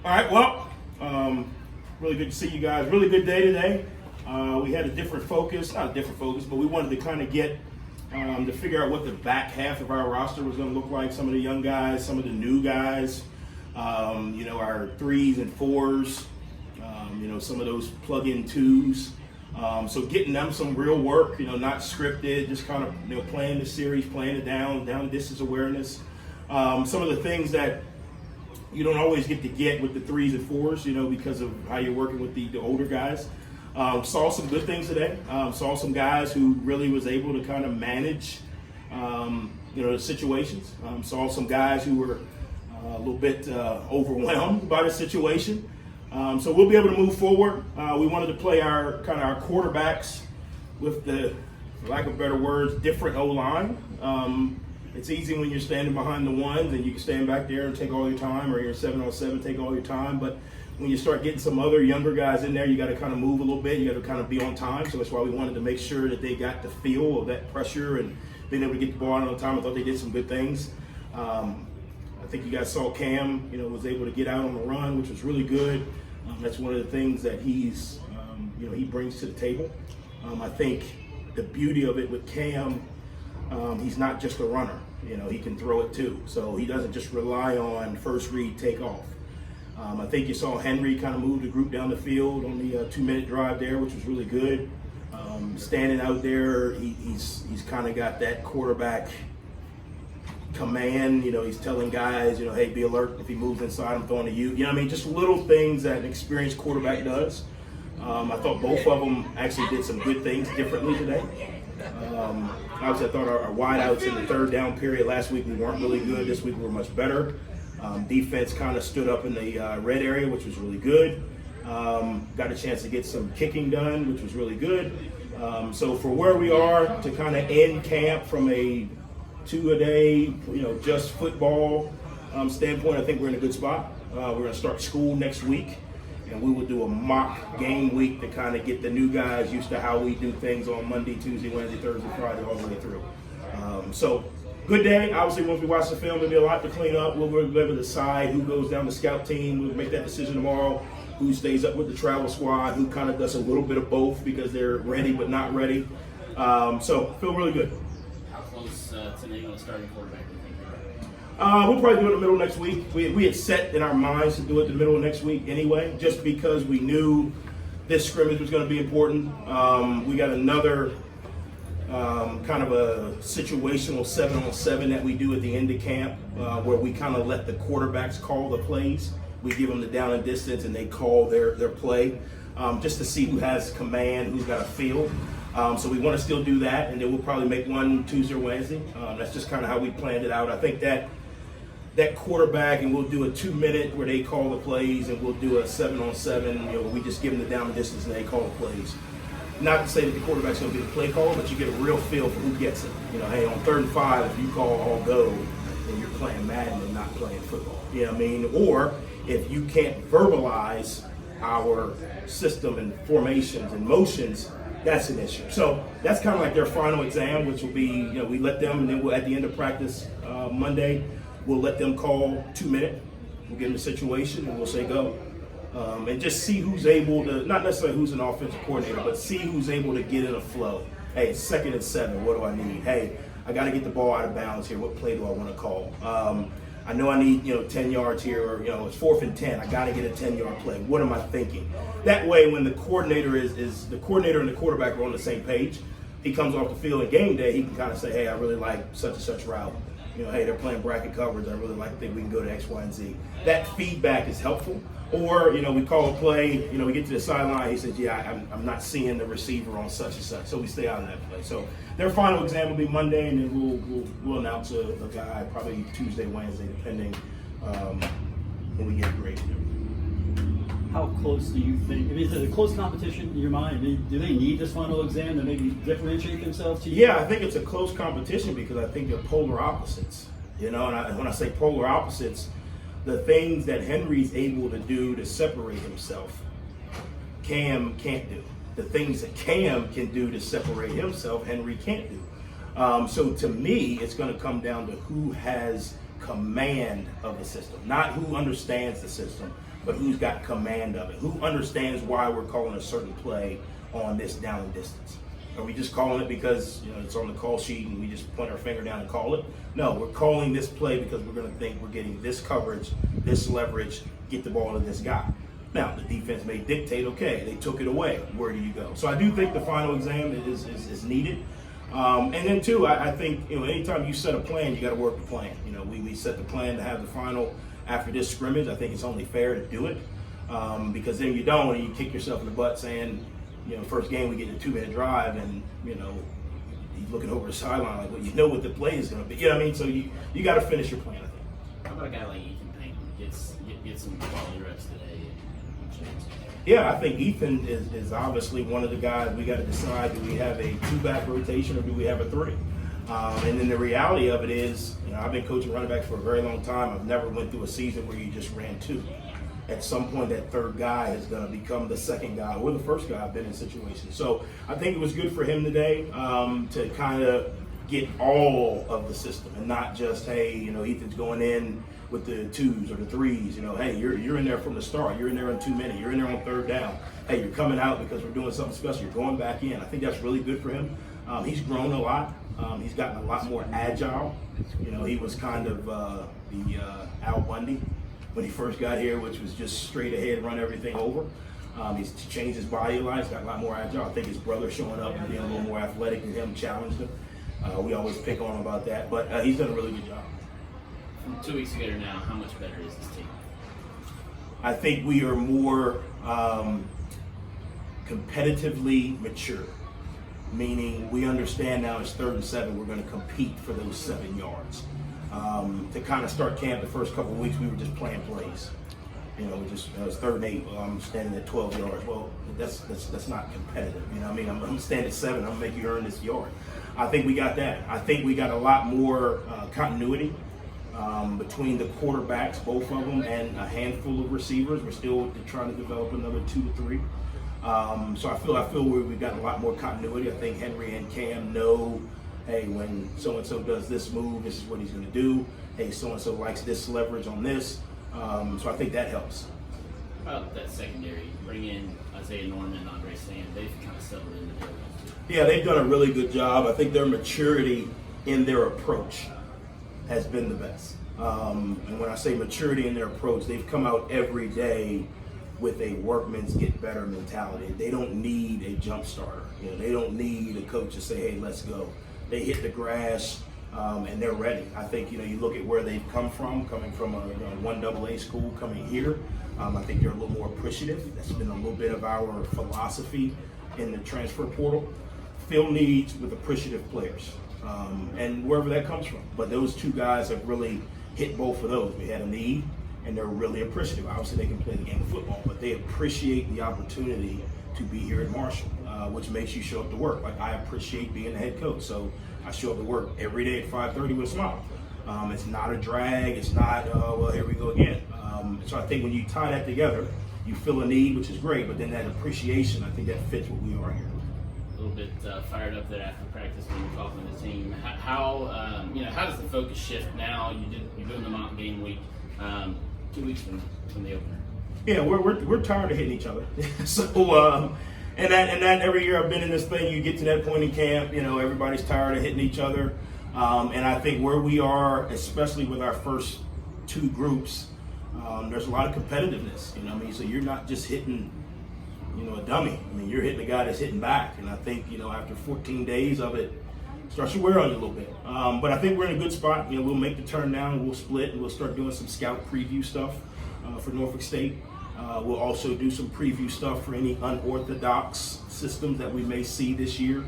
All right, well, really good to see you guys. Really good day today. We had a different focus, not a different focus, but we wanted to kind of get to figure out what the back half of our roster was going to look like. Some of the young guys, some of the new guys, our 3s and 4s, some of those plug-in 2s. So getting them some real work, not scripted, just kind of, playing the series, playing it down distance awareness. Some of the things that you don't always get to get with the 3s and 4s, because of how you're working with the older guys. Saw some good things today. Saw some guys who really was able to kind of manage, the situations. Saw some guys who were a little bit overwhelmed by the situation. So we'll be able to move forward. We wanted to play our quarterbacks with the, for lack of better words, different O-line. It's easy when you're standing behind the ones and you can stand back there and take all your time, or you're 7-on-7, take all your time. But when you start getting some other younger guys in there, you got to kind of move a little bit. You got to kind of be on time. So that's why we wanted to make sure that they got the feel of that pressure and being able to get the ball out on time. I thought they did some good things. I think you guys saw Cam, was able to get out on the run, which was really good. That's one of the things that he's, he brings to the table. I think the beauty of it with Cam, he's not just a runner. He can throw it too. So he doesn't just rely on first read, take off. I think you saw Henry kind of move the group down the field on the 2-minute drive there, which was really good. Standing out there, he's kind of got that quarterback command. He's telling guys, hey, be alert. If he moves inside, I'm throwing to you. Just little things that an experienced quarterback does. I thought both of them actually did some good things differently today. Obviously, I thought our wideouts in the third down period last week, we weren't really good. This week, we were much better. Defense kind of stood up in the red area, which was really good. Got a chance to get some kicking done, which was really good. So for where we are to kind of end camp from a 2-a-day, just football standpoint, I think we're in a good spot. We're going to start school next week, and we will do a mock game week to kind of get the new guys used to how we do things on Monday, Tuesday, Wednesday, Thursday, Friday, all the way through. So good day. Obviously, once we watch the film, there'll be a lot to clean up. We'll be able to decide who goes down the scout team. We'll make that decision tomorrow. Who stays up with the travel squad, who kind of does a little bit of both because they're ready but not ready. So feel really good. How close to naming a starting quarterback do you think you're We'll probably do it in the middle of next week. We had set in our minds to do it in the middle of next week anyway, just because we knew this scrimmage was going to be important. We got another kind of a situational 7-on-7 that we do at the end of camp, where we kind of let the quarterbacks call the plays. We give them the down and distance, and they call their play, just to see who has command, who's got a feel. So we want to still do that, and then we'll probably make one Tuesday or Wednesday. That's just kind of how we planned it out. I think that quarterback, and we'll do a 2-minute where they call the plays, and we'll do a 7-on-7, we just give them the down and distance and they call the plays. Not to say that the quarterback's going to be the play caller, but you get a real feel for who gets it. Hey, on 3rd and 5, if you call all go, then you're playing Madden and not playing football. Or if you can't verbalize our system and formations and motions, that's an issue. So that's kind of like their final exam, which will be, we let them, and then we'll, at the end of practice Monday, we'll let them call 2-minute. We'll give them the situation, and we'll say go. And just see who's able to, not necessarily who's an offensive coordinator, but see who's able to get in a flow. Hey, it's 2nd and 7. What do I need? Hey, I got to get the ball out of bounds here. What play do I want to call? I know I need 10 yards here, or it's 4th and 10. I got to get a 10-yard play. What am I thinking? That way, when the coordinator is the coordinator and the quarterback are on the same page, he comes off the field at game day. He can kind of say, hey, I really like such and such route. Hey, they're playing bracket coverage. I really think we can go to X, Y, and Z. That feedback is helpful. Or, we call a play, we get to the sideline, he says, yeah, I'm not seeing the receiver on such and such, so we stay out of that play. So their final exam will be Monday, and then we'll announce a guy probably Tuesday, Wednesday, depending when we get graded. How close do you think, is it a close competition in your mind? Do they need this final exam to maybe differentiate themselves to you? Yeah, I think it's a close competition because I think they're polar opposites. And when I say polar opposites, the things that Henry's able to do to separate himself, Cam can't do. The things that Cam can do to separate himself, Henry can't do. So to me, it's going to come down to who has command of the system, not who understands the system, but who's got command of it? Who understands why we're calling a certain play on this down and distance? Are we just calling it because it's on the call sheet and we just point our finger down and call it? No, we're calling this play because we're going to think we're getting this coverage, this leverage, get the ball to this guy. Now, the defense may dictate, okay, they took it away. Where do you go? So I do think the final exam is needed. And then, too, I think anytime you set a plan, you got to work the plan. We set the plan to have the final after this scrimmage. I think it's only fair to do it because then you don't and you kick yourself in the butt saying, first game we get a 2-minute drive and, he's looking over the sideline like, well, you know what the play is going to be. You know what I mean? So you got to finish your plan, I think. How about a guy like Ethan Payne get some quality reps today? Yeah, I think Ethan is obviously one of the guys we got to decide, do we have a 2-back rotation or do we have a 3? And then the reality of it is, I've been coaching running backs for a very long time. I've never went through a season where you just ran 2. At some point, that third guy is going to become the second guy or the first guy. I've been in situations. So I think it was good for him today to kind of get all of the system and not just, hey, Ethan's going in with the 2s or the 3s. Hey, you're in there from the start. You're in there on 2 minutes. You're in there on third down. Hey, you're coming out because we're doing something special. You're going back in. I think that's really good for him. He's grown a lot. He's gotten a lot more agile. He was kind of the Al Bundy when he first got here, which was just straight ahead, run everything over. He's changed his body a lot. He's got a lot more agile. I think his brother showing up and being a little more athletic than him challenged him. We always pick on him about that, but he's done a really good job. From 2 weeks ago to now, how much better is this team? I think we are more competitively mature, meaning we understand now it's 3rd and 7, we're going to compete for those 7 yards. To kind of start camp the first couple of weeks, we were just playing plays. It was 3rd and 8. Well, I'm standing at 12 yards. Well, that's not competitive. I'm standing at 7. I'm gonna make you earn this yard. I think we got that. I think we got a lot more continuity between the quarterbacks, both of them, and a handful of receivers. We're still trying to develop another 2 to 3. So I feel we've got a lot more continuity. I think Henry and Cam know, hey, when so-and-so does this move, this is what he's going to do. Hey, so-and-so likes this leverage on this. So I think that helps. How about that secondary? Bring in Isaiah Norman and Andre Sand. They've kind of settled into their role. Yeah, they've done a really good job. I think their maturity in their approach has been the best. And when I say maturity in their approach, they've come out every day with a workman's get better mentality. They don't need a jump starter. They don't need a coach to say, hey, let's go. They hit the grass and they're ready. I think, you look at where they've coming from a 1AA school coming here. I think they're a little more appreciative. That's been a little bit of our philosophy in the transfer portal. Fill needs with appreciative players, and wherever that comes from. But those 2 guys have really hit both of those. We had a need, and they're really appreciative. Obviously, they can play the game of football, but they appreciate the opportunity to be here at Marshall, which makes you show up to work. Like, I appreciate being the head coach, so I show up to work every day at 5:30 with a smile. It's not a drag. It's not, well, here we go again. So I think when you tie that together, you feel a need, which is great, but then that appreciation, I think that fits what we are here. A little bit fired up there after practice when you're talking to the team. How does the focus shift now? You're doing the mock game week 2 weeks from the opener. Yeah, we're tired of hitting each other. So and that every year I've been in this thing, you get to that point in camp. Everybody's tired of hitting each other, and I think where we are, especially with our first 2 groups, there's a lot of competitiveness. So you're not just hitting a dummy. You're hitting a guy that's hitting back. And I think, after 14 days of it, starts to wear on you a little bit. But I think we're in a good spot. We'll make the turn down and we'll split and we'll start doing some scout preview stuff for Norfolk State. We'll also do some preview stuff for any unorthodox systems that we may see this year.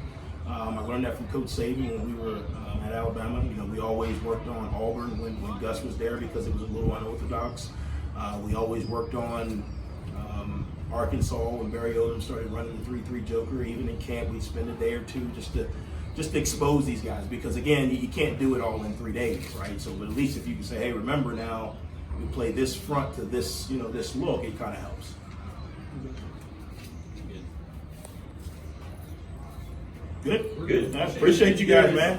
I learned that from Coach Saban when we were at Alabama. We always worked on Auburn when Gus was there because it was a little unorthodox. We always worked on Arkansas when Barry Odom started running the 3-3 joker. Even in camp, we'd spend a day or 2 just to expose these guys, because again, you can't do it all in 3 days, right? So, but at least if you can say, hey, remember now, we play this front to this, this look, it kind of helps. Good. I appreciate you guys, man.